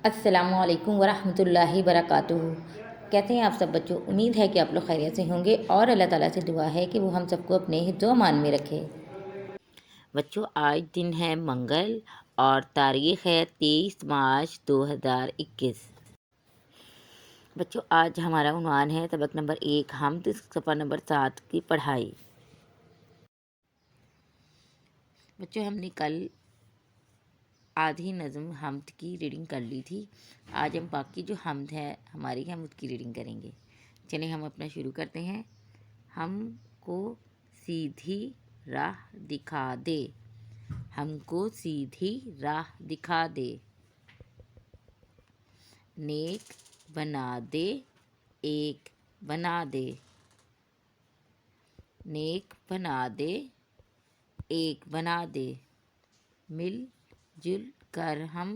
السلام علیکم ورحمۃ اللہ وبرکاتہ۔ کہتے ہیں آپ سب بچوں، امید ہے کہ آپ لوگ خیریت سے ہوں گے اور اللہ تعالیٰ سے دعا ہے کہ وہ ہم سب کو اپنے حفظ و امان میں رکھے۔ بچوں، آج دن ہے منگل اور تاریخ ہے 23 مارچ 2021۔ بچوں، آج ہمارا عنوان ہے سبق نمبر 1 حمد، صفحہ نمبر 7 کی پڑھائی۔ بچوں، ہم نے کل آدھی نظم حمد کی ریڈنگ کر لی تھی۔ آج ہم باقی جو حمد ہے ہماری ہم اس کی ریڈنگ کریں گے۔ چلیں ہم اپنا شروع کرتے ہیں۔ ہم کو سیدھی راہ دکھا دے، ہم کو سیدھی راہ دکھا دے، نیک بنا دے، ایک بنا دے، نیک بنا دے، ایک بنا دے، مل جل کر ہم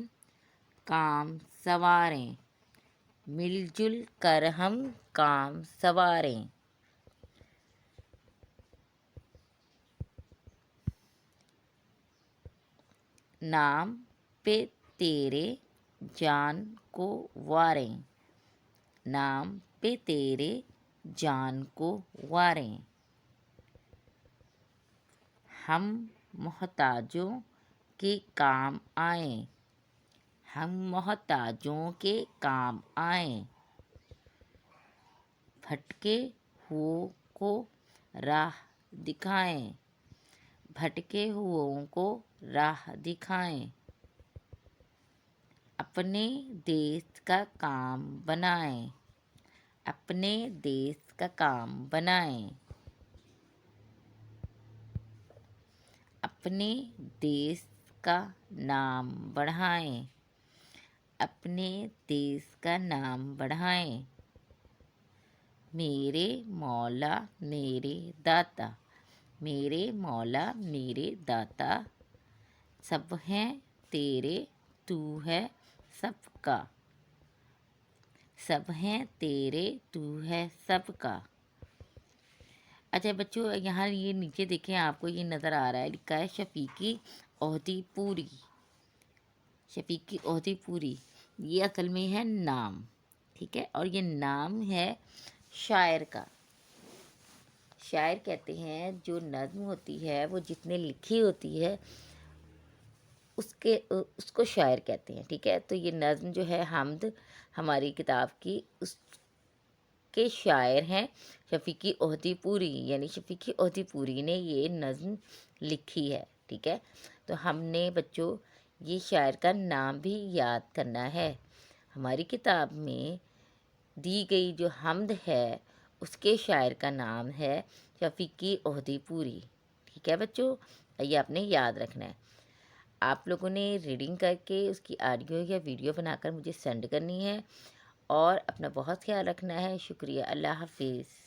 کام سنواریں، مل جل کر ہم کام سنواریں، نام پہ تیرے جان کو واریں، نام پہ تیرے جان کو واریں، ہم محتاجوں کے کام آئیں، ہم محتاجوں کے کام آئیں، بھٹکے ہوئوں کو راہ دکھائیں، بھٹکے ہوئوں کو راہ دکھائیں، اپنے دیس کا کام بنائیں، اپنے دیس کا کام بنائیں، اپنے دیس کا نام بڑھائیں، اپنے دیس کا نام بڑھائیں، میرے مولا میرے داتا، میرے مولا میرے داتا، سب ہیں تیرے تو ہے سب کا، سب ہیں تیرے تو ہے سب کا۔ اچھا بچوں، یہاں یہ نیچے دیکھیں، آپ کو یہ نظر آ رہا ہے، لکھا ہے شفیقی عہدی پوری، شفیقی عہدی پوری، یہ اصل میں ہے نام، ٹھیک ہے، اور یہ نام ہے شاعر کا۔ شاعر کہتے ہیں جو نظم ہوتی ہے وہ جس نے لکھی ہوتی ہے اس کو شاعر کہتے ہیں، ٹھیک ہے۔ تو یہ نظم جو ہے حمد ہماری کتاب کی، اس کے شاعر ہیں شفیقی عہدی پوری، یعنی شفیقی عہدی پوری نے یہ نظم لکھی ہے، ٹھیک ہے۔ تو ہم نے بچوں یہ شاعر کا نام بھی یاد کرنا ہے۔ ہماری کتاب میں دی گئی جو حمد ہے اس کے شاعر کا نام ہے شفیقی عہدی پوری، ٹھیک ہے بچوں، یہ آپ نے یاد رکھنا ہے۔ آپ لوگوں نے ریڈنگ کر کے اس کی آڈیو یا ویڈیو بنا کر مجھے سینڈ کرنی ہے، اور اپنا بہت خیال رکھنا ہے۔ شکریہ، اللہ حافظ۔